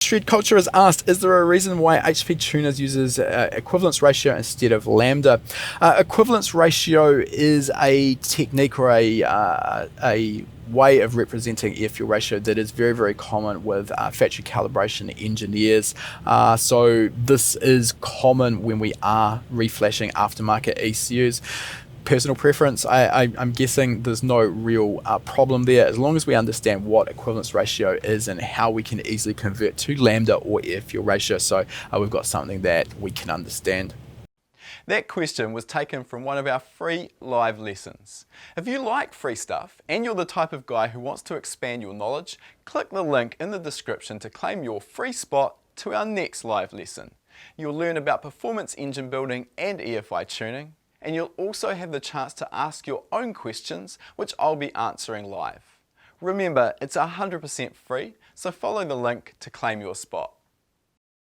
Shred Culture has asked, is there a reason why HP Tuners uses equivalence ratio instead of Lambda? Equivalence ratio is a technique or a way of representing air fuel ratio that is very, very common with factory calibration engineers. So this is common when we are reflashing aftermarket ECUs. Personal preference, I'm guessing there's no real problem there as long as we understand what equivalence ratio is and how we can easily convert to Lambda or air fuel ratio, so we've got something that we can understand. That question was taken from one of our free live lessons. If you like free stuff and you're the type of guy who wants to expand your knowledge, click the link in the description to claim your free spot to our next live lesson. You'll learn about performance engine building and EFI tuning, and you'll also have the chance to ask your own questions, which I'll be answering live. Remember, it's 100% free, so follow the link to claim your spot.